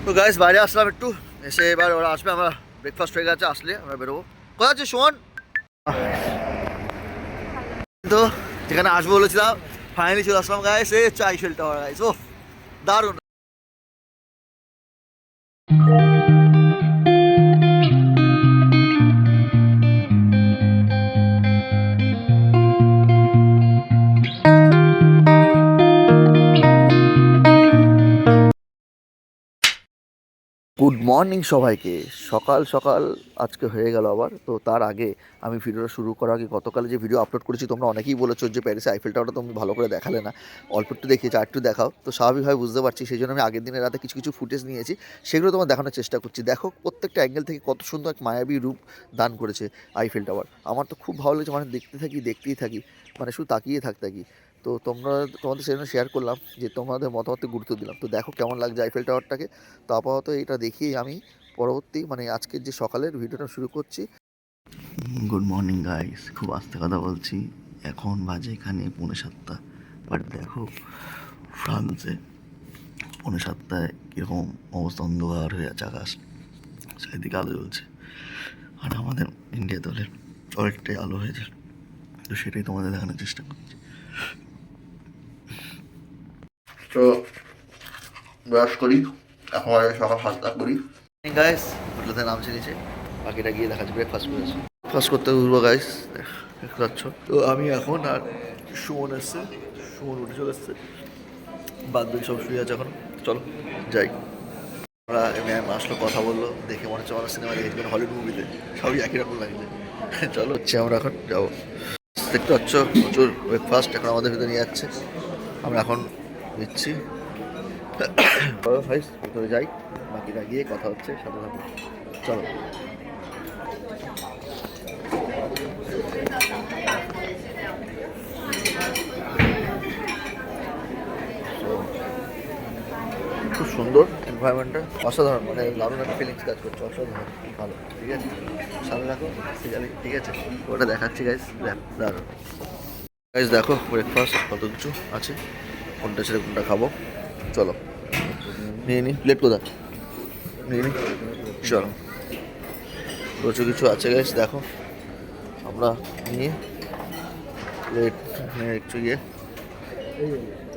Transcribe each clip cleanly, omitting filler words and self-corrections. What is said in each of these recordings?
তো গাইস বাইরে আসলাম একটু, এসে এবার ওরা আসবে, আমরা ব্রেকফাস্ট হয়ে গেছে, আসলে আমরা বেরোবো। কোথায় আছে সুমন? তো যেখানে আসবো বলেছিলাম ফাইনালি চলে আসলাম গাইস, এই হচ্ছে আইফেল টাওয়ার গাইস। ও দারুণ। গুড মর্নিং সবাইকে। সকাল সকাল আজকে হয়ে গেল আবার। তো তার আগে আমি ভিডিওটা শুরু করার আগে গতকালে যে ভিডিও আপলোড করেছি, তোমরা অনেকেই বলেছো যে প্যারিসে আইফেল টাওয়ারটা তুমি ভালো করে দেখালে না, অল্প একটু দেখিয়েছি, আর একটু দেখাও। তো স্বাভাবিকভাবে বুঝতে পারছি, সেই জন্য আমি আগের দিনের রাতে কিছু কিছু ফুটেজ নিয়েছি, সেগুলো তোমার দেখানোর চেষ্টা করছি। দেখো প্রত্যেকটা অ্যাঙ্গেল থেকে কত সুন্দর এক মায়াবী রূপ দান করেছে আইফেল টাওয়ার। আমার তো খুব ভালো লেগেছে, মানে দেখতেই থাকি, মানে শুধু তাকিয়ে থাকি। তো তোমাদের সেজন্য শেয়ার করলাম, যে তোমাদের মতামতকে গুরুত্ব দিলাম। তো দেখো কেমন লাগছে আইফেল টাওয়ারটাকে। তো আপাতত এটা দেখিয়ে আমি পরবর্তী মানে আজকের যে সকালের ভিডিওটা শুরু করছি। গুড মর্নিং গাইস, খুব আস্তে কথা বলছি, এখন বাজে এখানে 7:30। বাট দেখো ফ্রান্সে 7:30 কীরকম অবস্থা, অন্ধকার হয়ে আছে আকাশ, চারিদিকে আলো জ্বলছে, আর আমাদের ইন্ডিয়া দলের অনেকটাই আলো হয়েছে। তো সেটাই তোমাদের দেখানোর চেষ্টা করছি। তো ব্রাশ করি, এখন সকাল 7টা করি গাইস, হোটেলেতে নামছে নিচে, বাকিটা গিয়ে দেখাচ্ছি। ব্রেকফাস্ট করেছি, ব্রেকফাস্ট করতে ঘুরবো গাইস, দেখতে পাচ্ছ। তো আমি এখন আর সুমন এসছে, সুমন উঠে চলে এসছে, বাদ বাকি সব শুয়ে আছে এখন। চলো যাই। আমরা ম্যাম আসলো, কথা বললো, দেখে মনে হচ্ছে আমরা সিনেমা দেখেছি, মানে হলিউড মুভিতে, সবই একই রকম লাগছে। চলো হচ্ছে আমরা এখন যাবো। দেখতে পাচ্ছ প্রচুর ব্রেকফাস্ট এখন আমাদের ভিতরে নিয়ে যাচ্ছে, আমরা এখন দিচ্ছি। ভিতরে যাই, বাকিটা গিয়ে কথা হচ্ছে সাথে সাথে। চলো। খুব সুন্দর এনভায়রনমেন্টটা, অসাধারণ, মানে দারুণ একটা ফিলিংস কাজ করছে, অসাধারণ ভালো। ঠিক আছে, সামনে রাখো, ঠিক আছে, ওটা দেখাচ্ছি গাইস, দারুণ গাইস। দেখো ব্রেকফাস্ট কত কিছু আছে, কোনটা ছেড়ে কোনটা খাবো। চলো নিয়ে নিই, প্লেট কোথায়, নিয়ে নিই, চলো। প্রচুর কিছু আছে গাইস, দেখো আমরা নিয়ে প্লেট একটু গিয়ে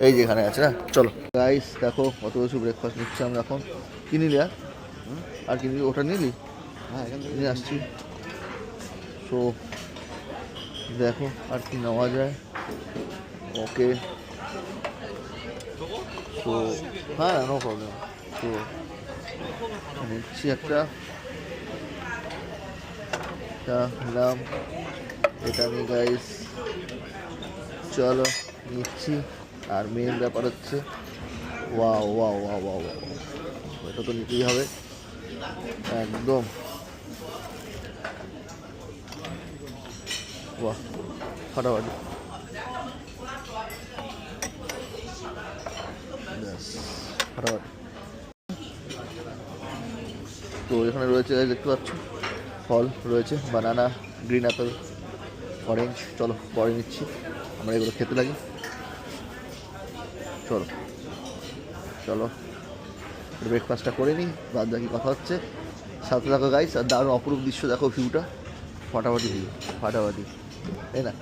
এই যেখানে আছে না। চলো গাইস দেখো কত কিছু ব্রেকফাস্ট নিচ্ছি আমরা এখন। কি নিলি আর কি নিলি, ওটা নিলি? হ্যাঁ এখান থেকে নিয়ে আসছি। তো দেখো আর কি নেওয়া যায়। ওকে, তো হ্যাঁ নো প্রবলেম। তো নিচ্ছি একটা নিলাম, এটা নিই গাইস। চলো নিচ্ছি। আর মেন ব্যাপার হচ্ছে ওয়াও ওয়াও ওয়াও ওয়াও, এটা তো নিতেই হবে একদম। বাহ ফাটাফাটি, ফাটাফাটি। তো এখানে রয়েছে দেখতে পাচ্ছ, ফল রয়েছে, বানানা, গ্রিন অ্যাপেল, অরেঞ্জ। চলো পরে নিচ্ছি, আমরা এগুলো খেতে লাগি। চলো চলো ব্রেকফাস্টটা করে নিই, বাদ বাকি কথা হচ্ছে সাথে থাকো গাইস। আর দারুণ অপরূপ দৃশ্য, দেখো ভিউটা, ফাটাফাটি ভিউ, ফাটাফাটি, তাই না?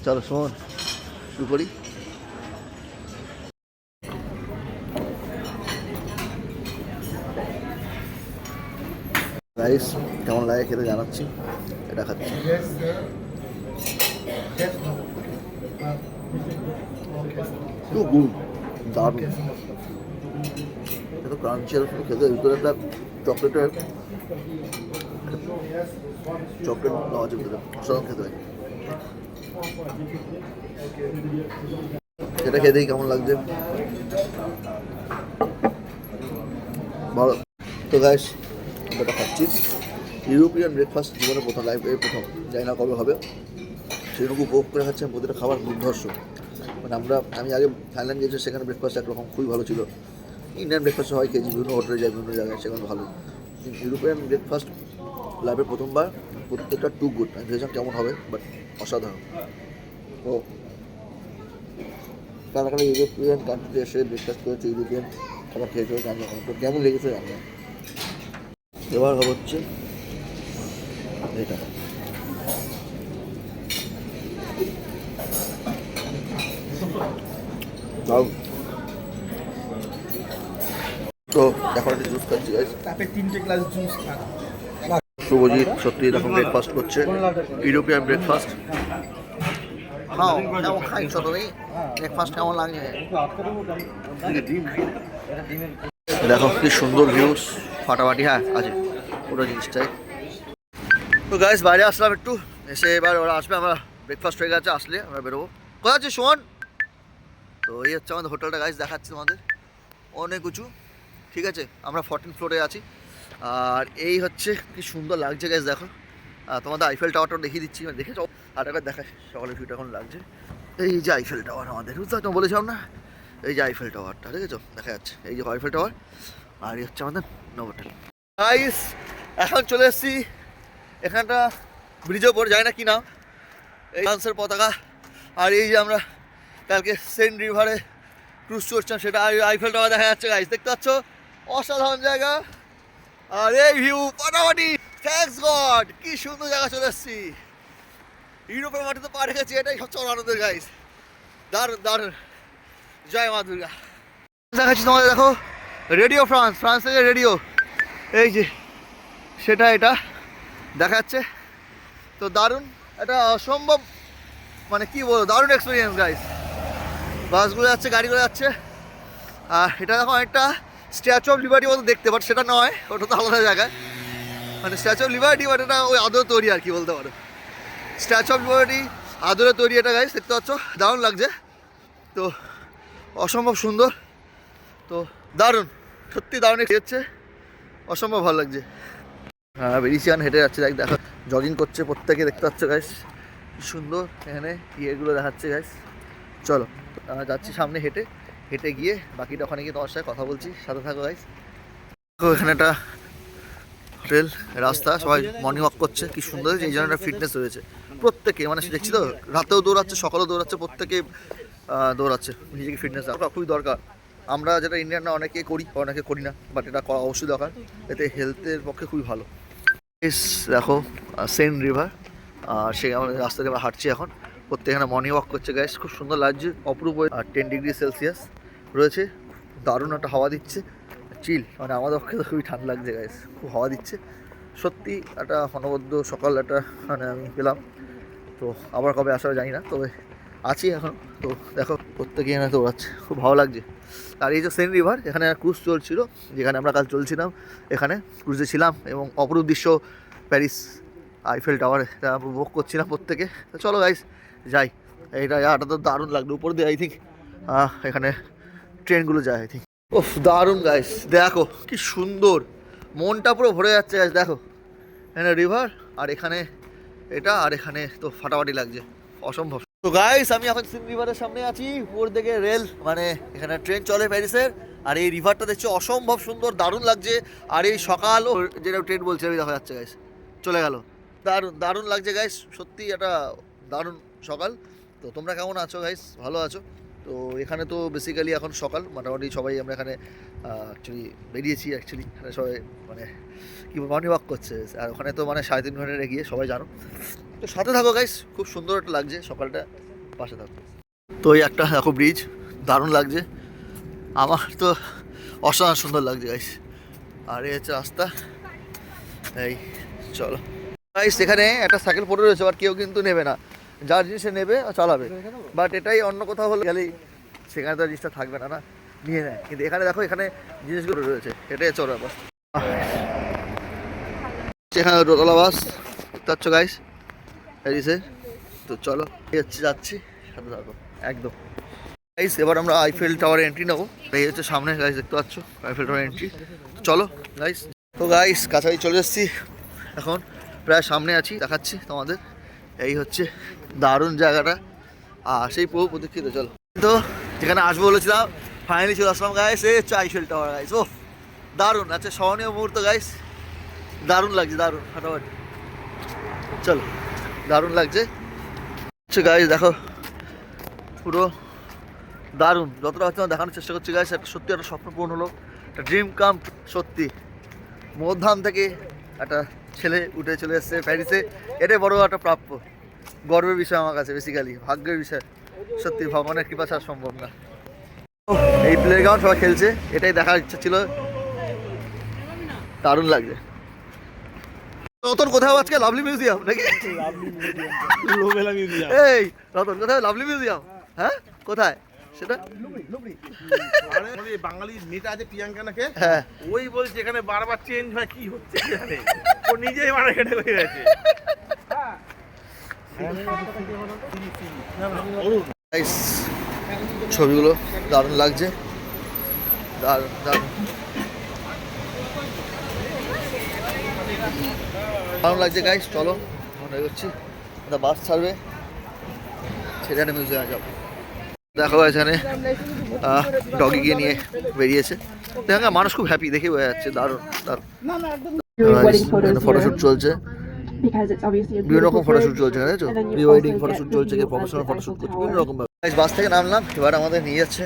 চলো শোন শুরু করি। গাইস কেমন লাগে খেতে জানাচ্ছি, এটা খাচ্ছি। দারুণ, এত ক্রাঞ্চি আর খেতে, ভিতরে একটা চকলেটের চকলেট দেওয়া আছে ভিতরে, অসাধারণ খেতে হয়। সেটা খেতেই কেমন লাগছে ভালো। তো গাইস এটা খাচ্ছি, ইউরোপিয়ান ব্রেকফাস্ট জীবনে প্রথম, লাইফে প্রথম, জানি না কবে হবে। সেরকম উপভোগ করে খাচ্ছি, প্রতিটা খাবার দুর্ধর্ষ। মানে আমি আগে থাইল্যান্ড গিয়েছি, সেখানে ব্রেকফাস্ট একরকম খুবই ভালো ছিল। ইন্ডিয়ান ব্রেকফাস্ট হয় খেয়েছি, বিভিন্ন হোটেলে যাই, বিভিন্ন জায়গায়, সেখানে ভালো। ইউরোপিয়ান ব্রেকফাস্ট লাইফে প্রথমবার, প্রত্যেকটা টু গুড। আমি ভেবেছিলাম কেমন হবে, বাট অসাধারণ। তো কারা কারা ইউরোপিয়ান কান্ট্রিতে এসে ব্রেকফাস্ট করেছে, ইউরোপিয়ান খাবার খেয়েছো জানি না, তো কেমন লেগেছে জানি না। এবার হচ্ছে এটা তো এখন একটা জুস খাচ্ছি গাইস। তাতে 3টে গ্লাস জুস খান। শুভজিৎ সত্যি এখন ব্রেকফাস্ট করছে, ইউরোপিয়ান ব্রেকফাস্ট। নাও কেমন খাইছো তুমি? ব্রেকফাস্ট কেমন লাগে? দেখো কি সুন্দর ভিউস, ফাটাফাটি। হ্যাঁ আছে পুরো জিনিসটাই। তো গাইস বাইরে আসলাম একটু, এসে এবার ওরা আসবে, আমরা ব্রেকফাস্ট হয়ে গেছে, আসলে আমরা বেরোবো। কোথায় আছে শোন? তো এই হচ্ছে আমাদের হোটেলটা গাইস, দেখাচ্ছি তোমাদের, অনেক উঁচু। ঠিক আছে, আমরা 14 ফ্লোরে আছি। আর এই হচ্ছে কি সুন্দর লাগছে গাইস, দেখো। তোমাদের আইফেল টাওয়ারটা দেখিয়ে দিচ্ছি, দেখে যাও। আর একবার দেখায় সকালের ভিউটা এখন লাগছে। এই যে আইফেল টাওয়ার আমাদের, বুঝতে পারছো বলেছিলাম না, এই যে আইফেল টাওয়ারটা দেখেছো, দেখা যাচ্ছে এই যে আইফেল টাওয়ার। আর এই হচ্ছে আমাদের নোভোটেল গাইস। এখন চলে এসেছি এখানটা ব্রিজের ওপর, যায় না কি নাম, এই ফ্রান্সের পতাকা। আর এই যে আমরা কালকে সেন্ট রিভারে ক্রুজ করছিলাম, সেটা আইফেল টাওয়ার দেখা যাচ্ছে গাইস, দেখতে পাচ্ছ, অসাধারণ জায়গা। আর এই ভিউ ফাটাফাটি, থ্যাঙ্কস গড, কি সুন্দর জায়গা চলে এসেছি। ইউরোপের মাটিতে পা রেখেছি, এটাই সবচেয়ে বড় আনন্দের গাইস। দারুণ দারুণ, জয় মা দুর্গা। দেখাচ্ছি তোমাদের, দেখো রেডিও ফ্রান্স, ফ্রান্স থেকে রেডিও, এই যে সেটা এটা দেখা যাচ্ছে। তো দারুণ, এটা অসম্ভব, মানে কি বলবো, দারুণ এক্সপিরিয়েন্স গাইস। বাসগুলো যাচ্ছে, গাড়িগুলো যাচ্ছে। আর এটা দেখো একটা স্ট্যাচু অফ লিবার্টি মতো দেখতে, বাট সেটা নয়, ওটা তো আলাদা জায়গায়, মানে স্ট্যাচু অফ লিবার্টি, বাট এটা ওই আদরে তৈরি আর কি বলতে পারো। স্ট্যাচু অফ লিবার্টি আদরে তৈরি এটা গাইস, দেখতে পাচ্ছ, দারুণ লাগছে। তো অসম্ভব সুন্দর, তো দারুণ, সত্যি দারুণ হচ্ছে, অসম্ভব ভালো লাগছে। হ্যাঁ বেরিয়েছি, হেঁটে যাচ্ছে, দেখো জগিং করছে প্রত্যেকে, দেখতে পাচ্ছ গাইস, সুন্দর এখানে ইয়েগুলো দেখাচ্ছে গাইস। চলো যাচ্ছি সামনে, হেঁটে হেঁটে গিয়ে বাকিটা ওখানে গিয়ে তোমার সাথে কথা বলছি, সাথে থাকো গাইস। এখানে একটা হোটেল, রাস্তা, সবাই মর্নিং ওয়াক করছে, কি সুন্দর, এই জন্য একটা ফিটনেস রয়েছে প্রত্যেকে, মানে দেখছি তো রাতেও দৌড়াচ্ছে, সকালেও দৌড়াচ্ছে, প্রত্যেকে দৌড়াচ্ছে, নিজেকে ফিটনেস রাখা খুবই দরকার। আমরা যেটা ইন্ডিয়ানরা অনেকে করি, অনেকে করি না, বাট এটা করা অবশ্যই দরকার, এতে হেলথের পক্ষে খুবই ভালো। দেখো সেন্ট রিভার, আর সেই আমাদের রাস্তা দিয়ে আমরা হাঁটছি এখন, প্রত্যেক এখানে মর্নিং ওয়াক করছে গাইস, খুব সুন্দর লাগছে, অপরূপ। আর 10 ডিগ্রি সেলসিয়াস রয়েছে, দারুণ একটা হাওয়া দিচ্ছে, চিল, মানে আমাদের পক্ষে তো খুবই ঠান্ডা লাগছে গাইস, খুব হাওয়া দিচ্ছে। সত্যি একটা অনবদ্য সকাল একটা মানে আমি পেলাম। তো আবার কবে আসা জানি না, তবে আছি এখন। তো দেখো প্রত্যেকে এখানে দৌড়াচ্ছে, খুব ভালো লাগছে। আর এই যে সেন্ট রিভার, এখানে ক্রুজ চলছিল, যেখানে আমরা কাল চলছিলাম, এখানে ক্রুজে ছিলাম এবং অপরূপ দৃশ্য প্যারিস আইফেল টাওয়ার এটা উপভোগ করছিলাম প্রত্যেকে। তো চলো গাইস যাই, এইটা জায়গাটা তো দারুণ লাগলো, উপর দিয়ে আই থিঙ্ক এখানে ট্রেনগুলো যায় আই থিঙ্ক। ওফ দারুণ গাইস, দেখো কি সুন্দর, মনটা পুরো ভরে যাচ্ছে গাইস। দেখো এখানে রিভার, আর এখানে এটা, আর এখানে তো ফাটাফাটি লাগছে, অসম্ভব। তো গাইস আমি এখন সেন্ট রিভারের সামনে আছি, উপর দিকে রেল, মানে এখানে ট্রেন চলে প্যারিসের। আর এই রিভারটা দেখছি অসম্ভব সুন্দর, দারুণ লাগছে। আর এই সকালও যেটা ট্রেন বলছে আমি দেখা যাচ্ছে গাইস, চলে গেল, দারুণ দারুণ লাগছে গাইস, সত্যি একটা দারুণ সকাল। তো তোমরা কেমন আছো গাইস? ভালো আছো? তো এখানে তো বেসিক্যালি এখন সকাল, মোটামুটি সবাই আমরা এখানে অ্যাকচুয়ালি বেরিয়েছি, অ্যাকচুয়ালি এখানে সবাই মানে কি মর্নিং ওয়াক করছে। আর ওখানে তো মানে 3.5 ঘন্টা এগিয়ে, সবাই জানো। তো সাথে থাকো গাইস, খুব সুন্দর একটা লাগছে সকালটা, পাশে থাকো। তো এই একটা দেখো ব্রিজ, দারুণ লাগছে, আমার তো অসাধারণ সুন্দর লাগছে গাইস। আর এই হচ্ছে রাস্তা, এই চলো গাইস। এখানে একটা সাইকেল পড়ে রয়েছে, আর কেউ কিন্তু নেবে না, যার জিনিসে নেবে চালাবে। বাট এটাই অন্য কোথাও হলে গেলেই সেখানে তো জিনিসটা থাকবে না, না নিয়ে নেয়। কিন্তু এখানে দেখো, এখানে জিনিসগুলো রয়েছে, এটাই হচ্ছে ওর ব্যাপার। এখানে দোতলা বাস দেখতে পাচ্ছ গাইস, প্যারিসে। তো চলো যাচ্ছি, সাথে থাকো একদম গাইস। এবার আমরা আইফেল টাওয়ারে এন্ট্রি নেবো, এই হচ্ছে সামনে গাইস, দেখতে পাচ্ছ আইফেল টাওয়ার এন্ট্রি। চলো গাইস। তো গাইস কাছাকাছি চলে এসেছি, এখন প্রায় সামনে আছি, দেখাচ্ছি তোমাদের। এই হচ্ছে দারুণ জায়গাটা, আর সেই বহু প্রতীক্ষিত। চলো, তো যেখানে আসবো বলেছিলাম ফাইনালি চলে আসলাম গাইস, এই হচ্ছে আইফেল টাওয়ার গাইস। ও দারুণ, আচ্ছা স্মরণীয় মুহূর্ত গাইস, দারুণ লাগছে, দারুণ ফাটাফাটি। চলো, দারুণ লাগছে গাইস, দেখো পুরো দারুণ, যতটা হচ্ছে আমরা দেখানোর চেষ্টা করছি গাইস, একটা সত্যি একটা স্বপ্ন পূরণ হলো, একটা ড্রিম কাম সত্যি। মধ্যাহ্ন থেকে একটা ছেলে উঠে চলে এসছে প্যারিসে, এটাই বড় একটা প্রাপ্য, গর্বের বিষয় আমার কাছে, বেসিক্যালি ভাগ্যের বিষয়। সত্যি ভগবানের কৃপা ছাড়া সম্ভব না। এই প্লে গ্রাউন্ড সবাই খেলছে, এটাই দেখার ইচ্ছা ছিল, দারুণ লাগছে। রতন কোথাও আজকে লাভলি মিউজিয়াম নাকি? এই রতন কোথায় লাভলি মিউজিয়াম? হ্যাঁ কোথায় সেটা? বাঙালি মেয়েটা আছে প্রিয়াঙ্কা নাকি, হ্যাঁ ওই বলছে এখানে বারবার চেঞ্জ হয়, কি হচ্ছে এখানে, ও নিজেই মানে কেটে হয়ে গেছে। Guys, ছবিগুলো দারুণ লাগছে, দারুণ দারুণ দারুণ লাগছে গাইস। চলো মনে করছি বাস ছাড়বে, সেখানে মিউজিয়ামে যাবো। দেখো এখানে ডগিকে নিয়ে বেরিয়েছে, দেখা মানুষ খুব হ্যাপি, দেখে বোঝা যাচ্ছে, দারুণ দারুণ। ফটোশ্যুট চলছে, বিভিন্ন রকম ফটোশ্যুট চলছে, তাই তো? প্রি ওয়েডিং ফটোশ্যুট চলছে, কেউ প্রফেশনাল ফটোশ্যুট করছে, বিভিন্ন রকম। বাস থেকে নামলাম, এবার আমাদের নিয়ে যাচ্ছে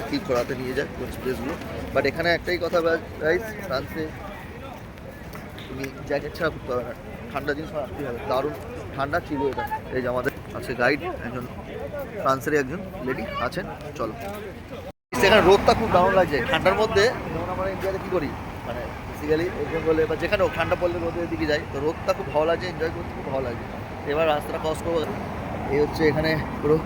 কি করাতে নিয়ে যায় প্লেসগুলো। বাট এখানে একটাই কথা গাইস, ফ্রান্সে তুমি জ্যাকেট ছাড়া করতে হবে না, ঠান্ডা জিনিস আসতেই হবে, দারুণ ঠান্ডা ছিল এটা। এই যে আমাদের আছে গাইড, একজন ফ্রান্সেরই একজন লেডি আছেন, চলো। সেখানে রোদটা খুব দারুণ লাগছে ঠান্ডার মধ্যে, যেমন আমরা ইন্ডিয়াতে কী করি মানে বেসিক্যালি বেঙ্গলে বা যেখানেও ঠান্ডা পড়লে রোদের দিকে যাই, তো রোদটা খুব ভালো লাগছে, এনজয় করতে খুব ভালো লাগছে। এবার রাস্তাটা ক্রস করবো, এই হচ্ছে এখানে পুরো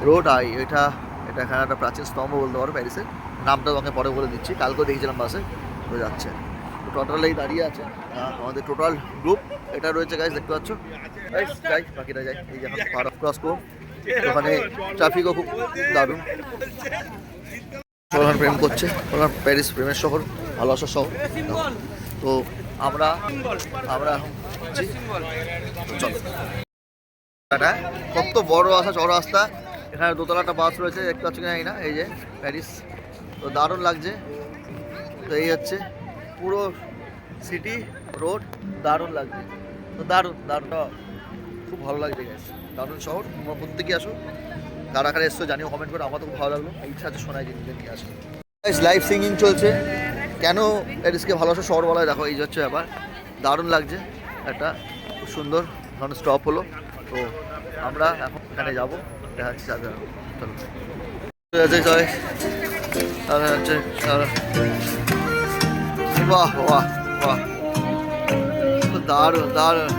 রোড। আর এটা এটা এখানে একটা প্রাচীন স্তম্ভ বলতে পারো প্যারিসের, নামটা তোমাকে পরে বলে দিচ্ছি, কালকেও দেখেছিলাম বাসে, তো যাচ্ছে। তো টোটাল এই দাঁড়িয়ে আছে আমাদের টোটাল গ্রুপ, এটা রয়েছে গাইস, দেখতে পাচ্ছ। যাই বাকিটা যাই, এই যে এখন ক্রস করবো, ওখানে ট্রাফিকও খুব দারুণ। সোলহান প্রেম করছে, সোলহান প্যারিস প্রেমের শহর, ভালোবাসার শহর। তো আমরা এখন চলো, কত বড় রাস্তা, চড় রাস্তা, এখানে দোতলাটা বাস রয়েছে, দেখতে পাচ্ছ কিনা না, এই যে প্যারিস, তো দারুণ লাগছে। তো এই হচ্ছে পুরো সিটি রোড, দারুণ লাগছে, তো দারুণ দারুণ, খুব ভালো লাগছে গেছে, দারুণ শহর। তোমরা প্রত্যেকে আসো, কারা কারা এসছো জানিও কমেন্ট করে, আমার তো খুব ভালো লাগলো, ইচ্ছা আছে শোনায় জিনিসটা নিয়ে আসো। লাইভ সিঙ্গিং চলছে, কেন প্যারিসকে ভালোবাসা শহর বলা হয় দেখো, এই হচ্ছে ব্যাপার, দারুণ লাগছে, একটা খুব সুন্দর নন স্টপ হলো। তো আমরা এখন এখানে যাবো, দেখা যাচ্ছে চলো বাহ বাহ বাহ, দারুণ দারুণ।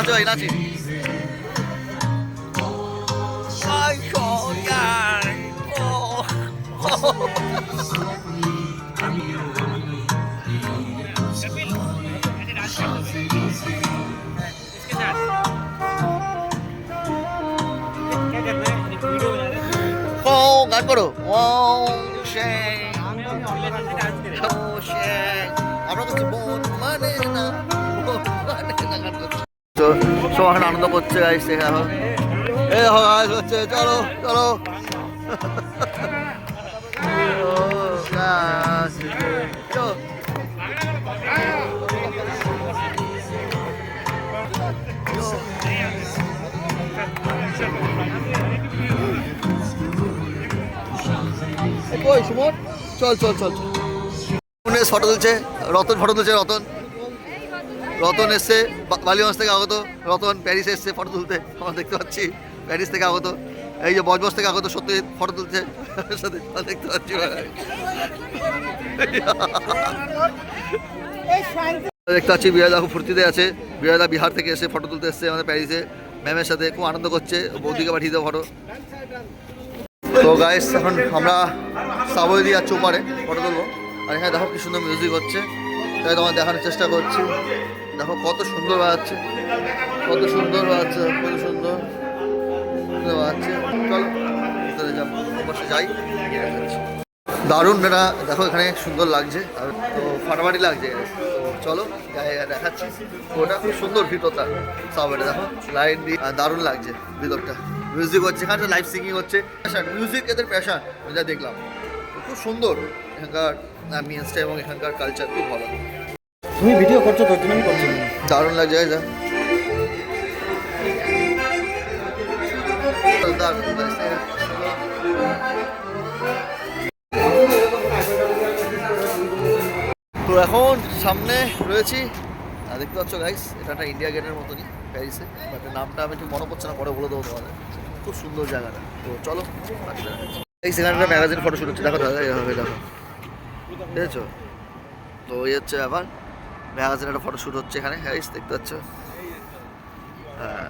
对，那起。哎呦呀！哦。哦，গান করো। ও সে ও সে আমরা তো মন মানে না, মন মানে না গান করছি। তো সবাই আনন্দ করছে গাইস, এখন এই গাইস হচ্ছে, চলো চলো। কই সুমন, চল চল চল। ফটো তুলছে রতন, ফটো তুলছে রতন, রতন এসছে বালিগঞ্জ থেকে আগত, রতন প্যারিসে এসছে ফটো তুলতে, আমরা দেখতে পাচ্ছি প্যারিস থেকে আগত। এই যে বজবজ থেকে আগত সত্যি ফটো তুলছে, দেখতে পাচ্ছি। দেখতে পাচ্ছি বিজয়দা খুব ফুর্তিতে আছে, বিজয়দা বিহার থেকে এসে ফটো তুলতে এসছে আমাদের প্যারিসে, ম্যামের সাথে খুব আনন্দ করছে, বৌদিকে পাঠিয়ে দেবো ফটো। তো গাইস এখন আমরা সাবওয়ে দিয়ে যাচ্ছি ওপারে ফটো তুলবো, আর এখানে দেখো কি সুন্দর মিউজিক হচ্ছে, তাই তোমার দেখানোর চেষ্টা করছি। দেখো কত সুন্দর বাজাচ্ছে, কত সুন্দর বাজাচ্ছে, কত সুন্দর বাজাচ্ছে। চলো ভিতরে যাবো, অবশ্যই যাই। দারুণ এটা দেখো, এখানে সুন্দর লাগছে, তো ফাটাফাটি লাগছে। তো চলো দেখাচ্ছি, ওটা খুব সুন্দর ভিতরটা, সাবওয়েটা দেখো লাইট দিয়ে দারুণ লাগছে ভিতরটা। মিউজিক হচ্ছে, এখানে লাইভ সিঙ্গিং হচ্ছে, মিউজিক এদের প্যাশন, যা দেখলাম খুব সুন্দর। এখানকার অ্যাম্বিয়েন্সটা এবং এখানকার কালচার খুব ভালো। তুমি ভিডিও করছো তোর জন্য আমি করছি না। দারুণ লাগছে guys, দারুণ লাগছে। তো এখন সামনে রয়েছি, দেখতে পাচ্ছ গাইস, এটা একটা ইন্ডিয়া গেটের মতনই প্যারিসে, বাট নামটা আমি ঠিক মনে পড়ছে না, পরে বলে দেবো তোমাদের। খুব সুন্দর জায়গাটা, তো চলো এই সেখানে একটা ম্যাগাজিন ফটোশ্যুট হচ্ছে, দেখো দাদা এইভাবে দেখো, বুঝেছো? তো এই হচ্ছে আবার ম্যাগাজিন একটা ফটোশ্যুট হচ্ছে এখানে গাইস, দেখতে পাচ্ছ। হ্যাঁ,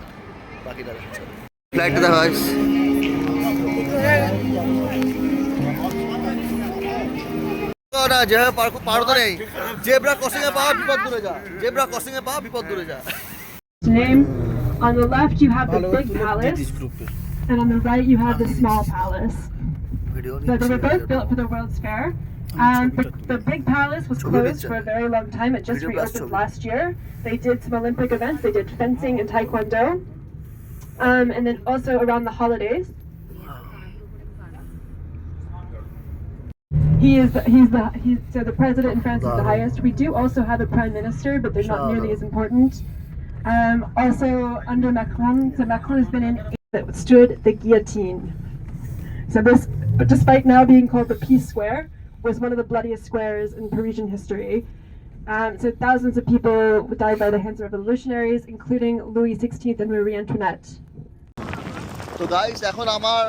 বাকিটা দেখাচ্ছে, ফ্লাইটটা দেখো গাইস। না যেভাবে পার তো নেই, জেব্রা ক্রসিং এ পা বিপদ দূরে যা, জেব্রা ক্রসিং এ পা বিপদ দূরে যা। Name. On the left you have the big palace, and on the right you have the small palace. So they were both built for the World's Fair. And the big palace was closed for a very long time. It just reopened last year. They did some Olympic events. They did fencing and taekwondo. And then also around the holidays. So the president in France is the highest. We do also have a prime minister, but they're not nearly as important. Also under Macron, so Macron has been in that withstood the guillotine. So this, despite now being called the Peace Square, was one of the bloodiest squares in Parisian history. So thousands of people died by the hands of revolutionaries, including Louis XVI and Marie Antoinette. তো guys এখন আমার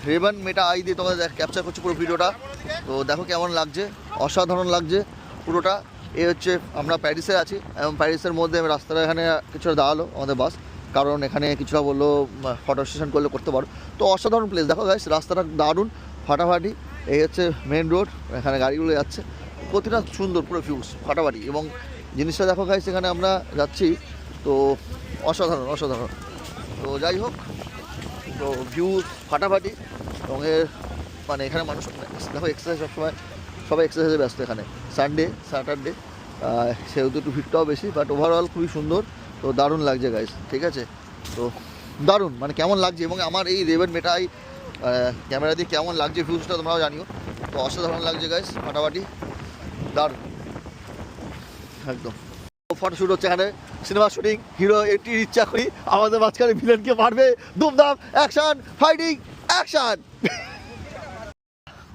রেবান মেটা I দিয়ে তোমাদের capture করছি পুরো ভিডিওটা। তো দেখো কেমন লাগছে, অসাধারণ লাগছে পুরোটা। এই হচ্ছে আমরা প্যারিসে আছি এবং প্যারিসের মধ্যে রাস্তাটা এখানে কিছুটা দাঁড়ালো আমাদের বাস, কারণ এখানে কিছুটা বললো ফটো সেশন করলে করতে পারো। তো অসাধারণ প্লেস, দেখো গাইস রাস্তাটা দারুণ ফাটাফাটি। এই হচ্ছে মেন রোড, এখানে গাড়িগুলো যাচ্ছে, প্রতিটা সুন্দর পুরো ফিউজ ফাটাফাটি। এবং জিনিসটা দেখো গাইস, এখানে আমরা যাচ্ছি তো অসাধারণ অসাধারণ। তো যাই হোক, তো ভিউ ফাটাফাটি। এবং এর মানে এখানে মানুষ দেখো এক্সারসাইজ সবসময়, সবাই এক্সারসাইজে ব্যস্ত এখানে, সানডে স্যাটারডে, সেহেতু একটু ভিড়টাও বেশি, বাট ওভারঅল খুবই সুন্দর। তো দারুণ লাগছে গাইস, ঠিক আছে? তো দারুণ মানে কেমন লাগছে, এবং আমার এই রেবেন মেটাই ক্যামেরা দিয়ে কেমন লাগছে ভিউজটা তোমরাও জানিও। তো অসাধারণ লাগছে গাইস, ফাটাফাটি দারুণ একদম। ফটোশ্যুট হচ্ছে এখানে, সিনেমা শুটিং, হিরো এটির ইচ্ছা করি আমাদের মাঝখানে ভিলেনকে মারবে, দুমদাম অ্যাকশন ফাইটিং অ্যাকশন।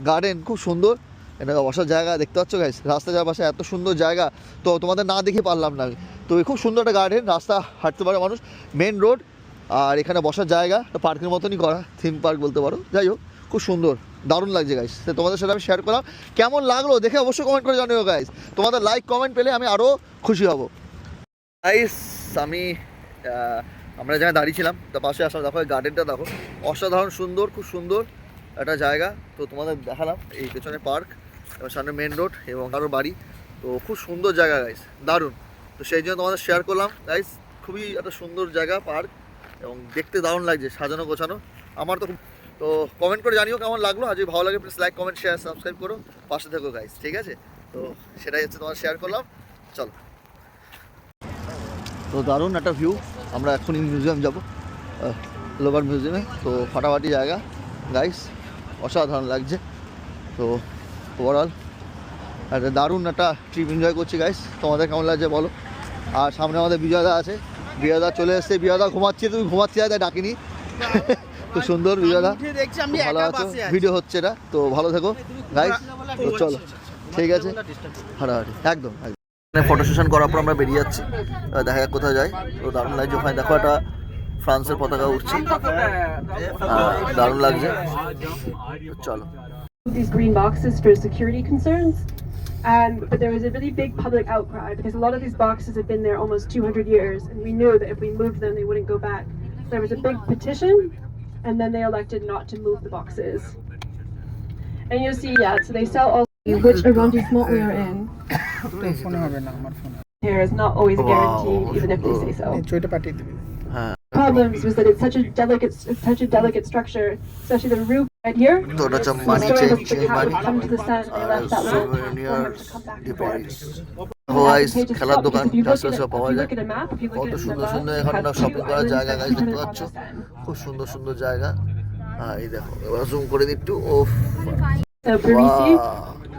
গার্ডেন খুব সুন্দর, এটা বসার জায়গা দেখতে পাচ্ছ গাইস, রাস্তা যাওয়ার পাশে এত সুন্দর জায়গা, তো তোমাদের না দেখে পারলাম না। তো খুব সুন্দর একটা গার্ডেন, রাস্তা হাঁটতে পারে মানুষ, মেন রোড, আর এখানে বসার জায়গা পার্কের মতনই করা, থিম পার্ক বলতে পারো। যাই হোক খুব সুন্দর, দারুণ লাগছে গাইস। তো তোমাদের সাথে আমি শেয়ার করলাম, কেমন লাগলো দেখে অবশ্যই কমেন্ট করে জানিও গাইস। তোমাদের লাইক কমেন্ট পেলে আমি আরও খুশি হব গাইস। আমরা যেখানে দাঁড়িয়েছিলাম তার পাশে আসলাম, দেখো এই গার্ডেনটা দেখো, অসাধারণ সুন্দর, খুব সুন্দর একটা জায়গা। তো তোমাদের দেখালাম, এই পেছনে পার্ক এবং সামনে মেন রোড এবং কারোর বাড়ি। তো খুব সুন্দর জায়গা গাইস, দারুণ। তো সেই জন্য তোমাদের শেয়ার করলাম গাইস, খুবই একটা সুন্দর জায়গা, পার্ক, এবং দেখতে দারুণ লাগছে, সাজানো গোছানো। আমার তো তো কমেন্ট করে জানিও কেমন লাগলো, আর যদি ভালো লাগে please like comment share subscribe করো, পাশে থেকো গাইস, ঠিক আছে? তো সেটাই হচ্ছে তোমার শেয়ার করলাম, চলো। তো দারুণ একটা ভিউ, আমরা এখনই মিউজিয়াম যাবো, লোভার মিউজিয়ামে। তো ফাটাফাটি জায়গা গাইস, অসাধারণ লাগছে। তো ওভারঅল একটা দারুণ একটা ট্রিপ এনজয় করছি গাইস, তোমাদের কেমন লাগছে বলো। আর সামনে আমাদের বিজয়দা আছে, বিজয়দা চলে এসছে, বিজয়দা ঘুমাচ্ছে, তুমি ঘুমাচ্ছি তাই ডাকিনি। খুব সুন্দর বিজয়দা, ভালো আছো? ভিডিও হচ্ছে এটা, তো ভালো থেকো গাইস। তো চলো ঠিক আছে, হাঁটাহাঁটি একদম একদম। ফটো সেশন করার পর আমরা বেরিয়ে যাচ্ছি, দেখা যাক কোথায় যাই। তো দারুণ লাগছে, ওখানে দেখো একটা ফ্রান্সের পতাকা উঠছে, দারুণ লাগছে, চলো। These green boxes for security concerns. But there was a really big public outcry because a lot of these boxes had been there almost 200 years, and we knew that if we moved them, they wouldn't go back. There was a big petition, and then they elected not to move the boxes. And you'll see, yeah, so they sell all which arrondissement we are in. Here is not always guaranteed, even if they say so. Problems was that it's such a delicate structure, especially the roof right here. So that's a The money story was change, the cat money. would come to the sun, and they left that little for him to come back and forth. Guys And that's খেলার okay to দোকান stop, because রাস্তা সব if পাওয়া you যায়, look at a map, if you look কত at it in the সুন্দর map, সুন্দর it এখানে has শপিং two করার islands জায়গা that গাইস are দেখতে on পাচ্ছ, the sand. খুব সুন্দর সুন্দর জায়গা। এই দেখো, এবার জুম করে দিই একটু, ও So Parisi,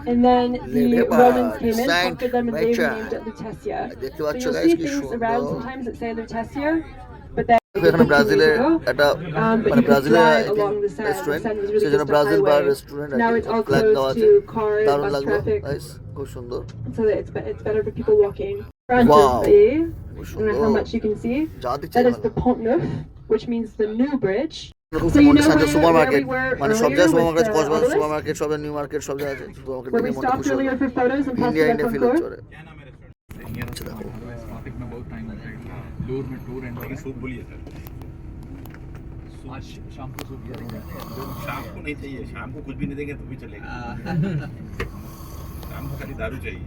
And then the Leopard, Romans came in, Saint conquered them, and they Nature. renamed it Lutetia. দেখতে So পাচ্ছ you'll গাইস see কি things around সুন্দর। sometimes that say Lutetia, but then এখানে ব্রাজিলের একটা but মানে you could ব্রাজিলের drive along the sand. The restaurant, sand was really সেজন্য just a Brazil bar highway. Restaurant Now it's all flag দেওয়া closed আছে, to cars, দারুণ bus লাগলো traffic, গাইস, খুব সুন্দর। so that it's better for people walking. Front Wow. of the, I খুব don't know how সুন্দর much you can see. যা দিচ্ছে That is the Pont Neuf, which means the new bridge. এরকম So you Monte know সানচে where super we market, were মানে সব earlier জায়গায় super with market, the Kasba obelisk? Super market, সব new market, সব জায়গায় আছে, সুপার মার্কেট Where দেখে we মনটা stopped খুশি হলো। earlier for photos and Place India de la India ফিল Concorde. হচ্ছে ওরে। আচ্ছা দেখো ट्रैफिक में बहुत टाइम लगता है दूर में टूर एंड सूप बोलिए सर। आज शाम को सूप शाम को नहीं चाहिए, शाम को कुछ भी नहीं देंगे तो भी चलेगा। शाम को खाली दारू चाहिए।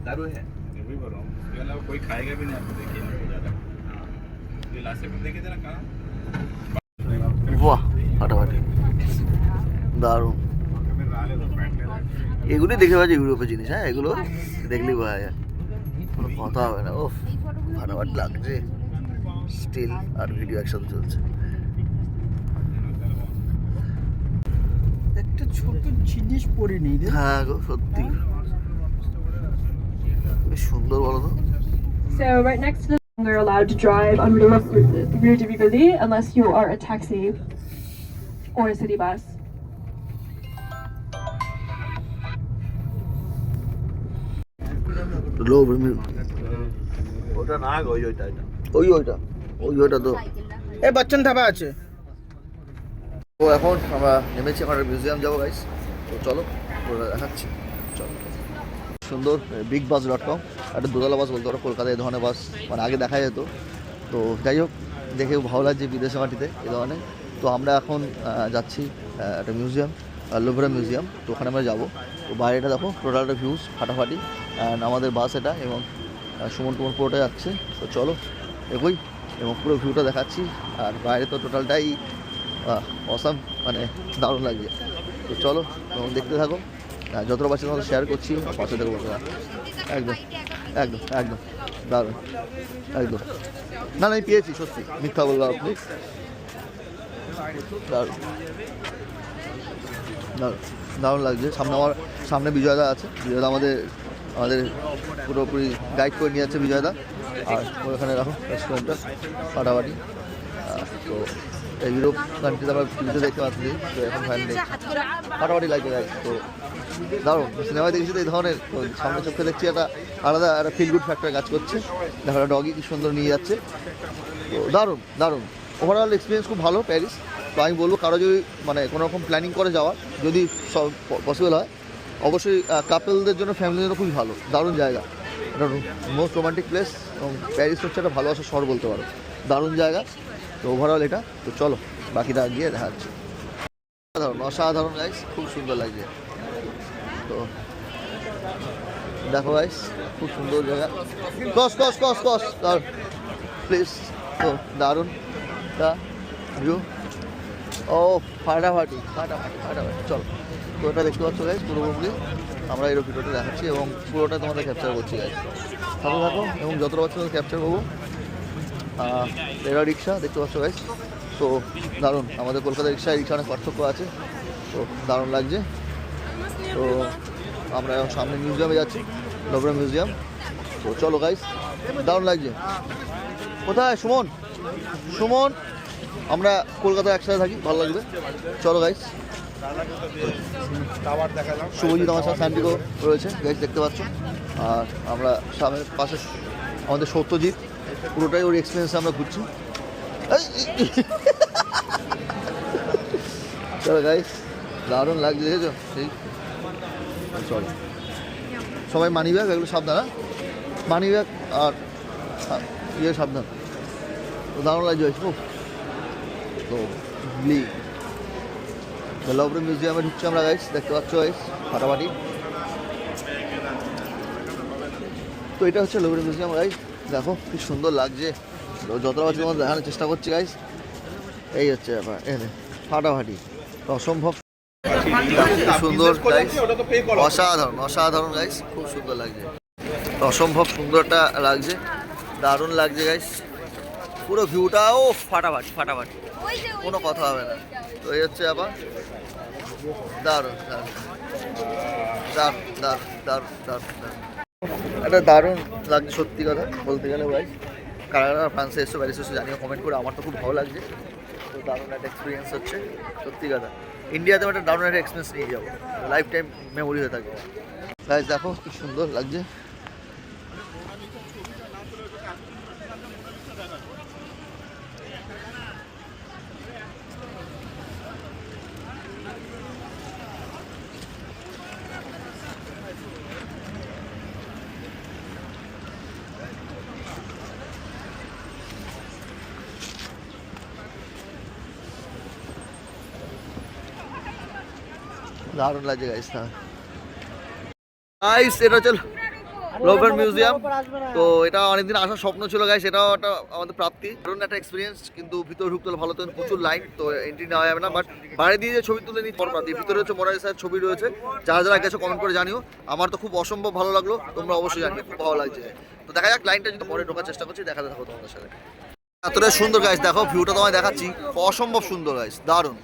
दारू है मैं वही बोल रहा हूँ, इसके अलावा कोई खाएगा भी नहीं, आपको देखिए ना हो ज़्यादा। ये लास्ट में देखे थे ना कहाँ? বাহ ফাটাফাটি দারুণ। এগুলি দেখে পাচ্ছি ইউরোপের জিনিস, হ্যাঁ এগুলো দেখলেই বোঝা যায়, কোনো কথা হবে না। ও ফাটাফাটি লাগছে, স্টিল আর ভিডিও একসাথে চলছে। একটা ছোট জিনিস পরে নেই রে। হ্যাঁ গো সত্যি বেশ সুন্দর, বলো তো। So right next to the you're allowed to drive on Rue de Rivoli unless you are a taxi or a city bus. লো ওটা না গো, ওইটা এটা। ওইটা তো। এ বচ্চন ধাবা আছে। তো এখন আমরা নেমেছি, এখন মিউজিয়াম যাবো গাইস, তো চলো ওটা দেখাচ্ছি, চলো। সুন্দর bigBus.com, একটা দোতলা বাস বলতে পারো, কলকাতায় এই ধরনের বাস মানে আগে দেখা যেত। তো যাই হোক, দেখে ভালো লাগছে বিদেশে মাটিতে এই ধরনের। তো আমরা এখন যাচ্ছি একটা মিউজিয়াম, লুভরে মিউজিয়াম, তো ওখানে আমরা যাবো। তো বাইরেটা দেখো টোটালটা ভিউজ ফাটাফাটি, অ্যান্ড আমাদের বাস এটা, এবং সুমন টুমন পুরোটা যাচ্ছে। তো চলো এগোই এবং পুরো ভিউটা দেখাচ্ছি। আর বাইরে তো টোটালটাই অসাম, মানে দারুণ লাগছে। তো চলো এবং দেখতে থাকো, যতটা পারছি তোমাদের শেয়ার করছি, পাশে থেকে বলবো। একদম একদম একদম দারুণ, একদম না আমি পেয়েছি, সত্যি মিথ্যা বললাম আপনি। দারুণ দারুণ দারুণ লাগছে। সামনে বিজয়দা আছে, বিজয়দা আমাদের পুরোপুরি গাইড করে নিয়ে যাচ্ছে বিজয়দা। আর ওখানে রাখো রেস্টুরেন্টটা ফাটাফাটি। তো ইউরোপ কান্ট্রিতে আমরা টিভিতে দেখতে পাচ্ছি, তো এখন ফাইনালি ফাটাফাটি লাগছে গাইড। তো দারুণ, সিনেমায় দেখেছি তো এই ধরনের, তো সামনে চোখে দেখছি একটা আলাদা একটা ফিল গুড ফ্যাক্টর কাজ করছে। দেখো একটা ডগি কি সুন্দর নিয়ে যাচ্ছে। তো দারুণ দারুণ, ওভারঅল এক্সপিরিয়েন্স খুব ভালো প্যারিস। তো আমি বলবো কারো যদি মানে কোনো রকম প্ল্যানিং করে যাওয়ার, যদি সব পসিবল হয়, অবশ্যই কাপলদের জন্য, ফ্যামিলির জন্য খুবই ভালো, দারুণ জায়গা। এটা মোস্ট রোমান্টিক প্লেস, এবং প্যারিস হচ্ছে একটা ভালোবাসার শহর বলতে পারো, দারুণ জায়গা। তো ওভারঅল এটা, তো চলো বাকিটা গিয়ে দেখা যাচ্ছে। অসাধারণ অসাধারণ গাইস, খুব সুন্দর লাগছে। তো দেখো গাইস, খুব সুন্দর জায়গা, কস প্লিজ। তো দারুণ ভিউ, ও ফাটাফাটি ফাটাফাটি ফাটাফাটি। চলো, তো এটা দেখতে পাচ্ছ গাইস, পুরোপুরি আমরা এই ভিডিওটা দেখাচ্ছি এবং পুরোটা তোমাদের ক্যাপচার করছি গাইস। সাথে থাকো এবং যতটা পাচ্ছি তোমাদের ক্যাপচার করবো। এটা রিক্সা দেখতে পাচ্ছ গাইস, তো দারুণ। আমাদের কলকাতা রিক্সা অনেক পার্থক্য আছে, তো দারুণ লাগছে। তো আমরা এখন সামনে মিউজিয়ামে যাচ্ছি, লুভরে মিউজিয়াম। তো চলো গাইস, দারুণ লাগছে। কোথায় সুমন? আমরা কলকাতায় একসাথে থাকি, ভালো লাগবে। চলো গাইস, শুভজিৎ আমার সাথে স্যান্ডিগো রয়েছে গাইস, দেখতে পাচ্ছ। আর আমরা সামনে পাশে আমাদের সত্যজিৎ, পুরোটাই ওর এক্সপিরিয়েন্সে আমরা ঘুরছি। চলো গাইস, দারুণ লাগছে, দেখেছো? সেই চলো সবাই মানি ব্যাগ এগুলো সাবধান, হ্যাঁ মানি ব্যাগ আর ইয়ে সাবধান। তো দারুণ লাগছে খুব। তো লুভরে মিউজিয়ামে ঢুকছি আমরা গাইস, দেখতে পাচ্ছ গাইস ফাটাফাটি। তো এটা হচ্ছে লুভরে মিউজিয়াম গাইস, দেখো কি সুন্দর লাগছে। যতটা পারছি তোমাদের দেখানোর চেষ্টা করছি গাইস। এই হচ্ছে ব্যাপার, এখানে ফাটাফাটি অসম্ভব সুন্দর গাইস, অসাধারণ অসাধারণ গাইস, খুব সুন্দর লাগছে, অসম্ভব সুন্দরটা লাগছে, দারুণ লাগছে গাইস। পুরো ভিউটা ও ফাটাফাটি ফাটাফাটি, কোনো কথা হবে না। তো এই হচ্ছে আবার দারুণ দারুণ। দারুণ দারুণ দারুণ দারুণ দারুণ একটা দারুণ লাগছে সত্যি কথা বলতে গেলে ভাই। কারা কারা ফ্রান্সে এসছো প্যারিসে এসছো জানিও কমেন্ট করে। আমার তো খুব ভালো লাগছে, তো দারুণ একটা এক্সপিরিয়েন্স হচ্ছে সত্যি কথা। ইন্ডিয়াতেও একটা দারুণ একটা এক্সপিরিয়েন্স নিয়ে যাবো, লাইফ টাইম মেমোরি হয়ে থাকবে। গাইস দেখো কি সুন্দর লাগছে। দারুণ লাগছে গাইস। না গাইস এটা হচ্ছে লোভার মিউজিয়াম। তো এটা অনেকদিন আসার স্বপ্ন ছিল গাইস, এটাও একটা আমাদের প্রাপ্তি। দারুণ একটা এক্সপিরিয়েন্স, কিন্তু ভিতরে ঢুকতে হলে ভালো তো প্রচুর লাইন, তো এন্ট্রি নেওয়া যাবে না। বাট বাইরে দিয়ে যে ছবি তুলে নিই প্রাপ্তি। ভিতরে হচ্ছে মোনালিসার ছবি রয়েছে, যারা যারা গেছে কমেন্ট করে জানিও। আমার তো খুব অসম্ভব ভালো লাগলো, তোমরা অবশ্যই জানিও খুব ভালো লাগছে। তো দেখা যাক লাইনটা যদি পরে ঢোকার চেষ্টা করছি, দেখা দেখো তোমাদের সাথে। এতটা সুন্দর গাইস, দেখো ভিউটা তোমায় দেখাচ্ছি, অসম্ভব সুন্দর গাইস, দারুণ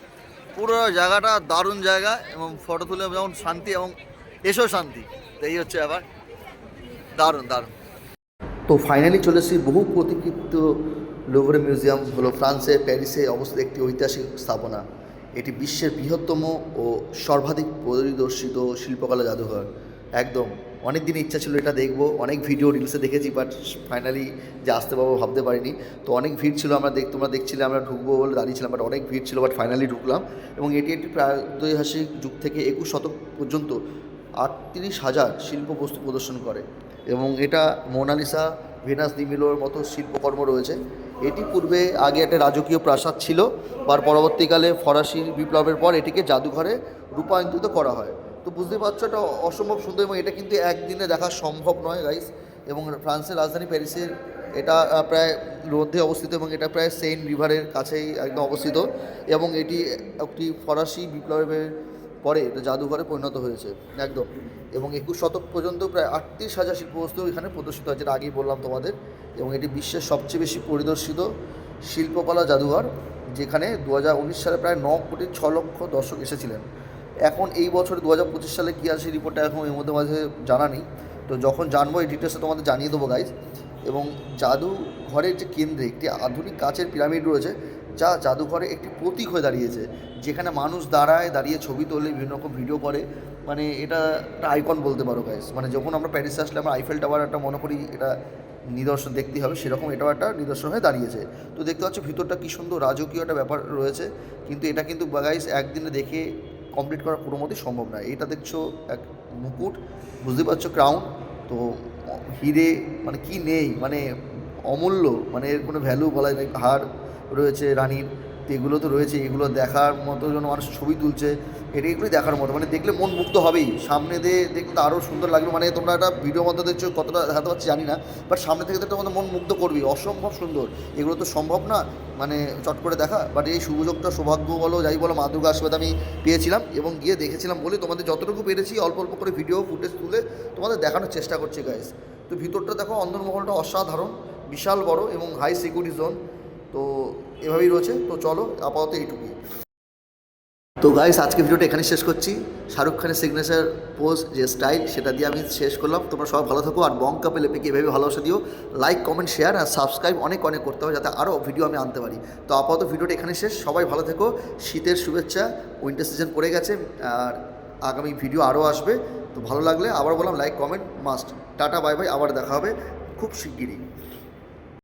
পুরো জায়গাটা, দারুণ জায়গা। এবং ফটো তুলে যেমন শান্তি এবং এসেও শান্তি, তো এই হচ্ছে আবার দারুণ দারুণ। তো ফাইনালি চলে এসেছি বহু প্রতীক্ষিত লুভর মিউজিয়াম। হলো ফ্রান্সে প্যারিসে অবস্থিত একটি ঐতিহাসিক স্থাপনা। এটি বিশ্বের বৃহত্তম ও সর্বাধিক পরিদর্শিত শিল্পকলা জাদুঘর। একদম অনেক দিন ইচ্ছা ছিল এটা দেখবো, অনেক ভিডিও রিলসে দেখেছি, বাট ফাইনালি যে আসতে পারবো ভাবতে পারিনি। তো অনেক ভিড় ছিল, তোমরা দেখছিলে আমরা ঢুকবো বলে দাঁড়িয়েছিলাম, বাট অনেক ভিড় ছিল, বাট ফাইনালি ঢুকলাম। এবং এটি একটি প্রাগৈতিহাসিক যুগ থেকে 21 শতক পর্যন্ত 38,000 শিল্পবস্তু প্রদর্শন করে। এবং এটা মোনালিসা, ভেনাস দি মিলোর মতো শিল্পকর্ম রয়েছে। এটি পূর্বে আগে একটা রাজকীয় প্রাসাদ ছিল, বা পরবর্তীকালে ফরাসি বিপ্লবের পর এটিকে জাদুঘরে রূপান্তরিত করা হয়। তো বুঝতে পারছো এটা অসম্ভব সুন্দর, এবং এটা কিন্তু একদিনে দেখা সম্ভব নয় গাইস। এবং ফ্রান্সের রাজধানী প্যারিসের এটা প্রায় মধ্যে অবস্থিত, এবং এটা প্রায় সেইন রিভারের কাছেই একদম অবস্থিত। এবং এটি একটি ফরাসি বিপ্লবের পরে এটা জাদুঘরে পরিণত হয়েছে একদম। এবং 21 শতক পর্যন্ত প্রায় 38,000 শিল্পবস্তু এখানে প্রদর্শিত হয়, যেটা আগেই বললাম তোমাদের। এবং এটি বিশ্বের সবচেয়ে বেশি পরিদর্শিত শিল্পকলা জাদুঘর, যেখানে 2019 সালে প্রায় 9,06,00,000 দর্শক এসেছিলেন। এখন এই বছর 2025 সালে কী আছে রিপোর্টটা এখন এর মধ্যে মাঝে জানা নেই, তো যখন জানবো এই ডিটেলসটা তোমাদের জানিয়ে দেবো গাইজ। এবং জাদুঘরের যে কেন্দ্রে একটি আধুনিক কাচের পিরামিড রয়েছে, যা জাদুঘরে একটি প্রতীক হয়ে দাঁড়িয়েছে, যেখানে মানুষ দাঁড়িয়ে ছবি তোলে, বিভিন্ন রকম ভিডিও করে। মানে এটা একটা আইকন বলতে পারো গাইজ। মানে যখন আমরা প্যারিসে আসলে আমরা আইফেল টাওয়ার একটা মনে করি এটা নিদর্শন দেখতেই হবে, সেরকম এটাও একটা নিদর্শন হয়ে দাঁড়িয়েছে। তো দেখতে পাচ্ছ ভিতরটা কী সুন্দর রাজকীয় একটা ব্যাপার রয়েছে, কিন্তু এটা কিন্তু গাইজ একদিনে দেখে কমপ্লিট করা কোনো মতেই সম্ভব নয়। এটা দেখছো এক মুকুট, বুঝতে পারছো ক্রাউন, তো হিরে মানে কি নেই, মানে অমূল্য, মানে এর কোনো ভ্যালু বলা যায়। হার রয়েছে রানীর, তো এগুলো তো রয়েছে, এগুলো দেখার মতো জন্য মানুষ ছবি তুলছে, এগুলোই দেখার মতো, মানে দেখলে মন মুগ্ধ হবেই। সামনে দিয়ে দেখলে তো আরও সুন্দর লাগবে। মানে তোমরা একটা ভিডিওর মধ্যে দেখছো, কতটা দেখাতে পারছি জানি না, বাট সামনে থেকে তো তোমাদের মন মুগ্ধ করবেই, অসম্ভব সুন্দর। এগুলো তো সম্ভব না মানে চট করে দেখা, বাট এই সুযোগটা, সৌভাগ্য বলো যাই বলো, মা দুর্গা আশীর্বাদ আমি পেয়েছিলাম এবং গিয়ে দেখেছিলাম বলে তোমাদের যতটুকু পেরেছি অল্প অল্প করে ভিডিও ফুটেজ তুলে তোমাদের দেখানোর চেষ্টা করছি গাইস। তো ভিতরটা দেখো, অন্দরমহলটা অসাধারণ, বিশাল বড় এবং হাই সিকিউরিটি জোন, তো এভাবেই রয়েছে। তো চলো আপাতত এইটুকুই। তো গাইস আজকে ভিডিওটা এখানে শেষ করছি। শাহরুখ খানের সিগনেচার পোজ যে স্টাইল, সেটা দিয়ে আমি শেষ করলাম। তোমরা সবাই ভালো থাকো, আর বং কাপে লেপেকে এভাবে ভালোবাসা দিও। লাইক, কমেন্ট, শেয়ার আর সাবস্ক্রাইব অনেক অনেক করতে হবে, যাতে আরও ভিডিও আমি আনতে পারি। তো আপাতত ভিডিওটা এখানে শেষ, সবাই ভালো থেকো। শীতের শুভেচ্ছা, উইন্টার সিজন পড়ে গেছে, আর আগামী ভিডিও আরও আসবে। তো ভালো লাগলে আবার বললাম like, comment must. Tata, bye bye, আবার দেখা হবে খুব শিগগিরই।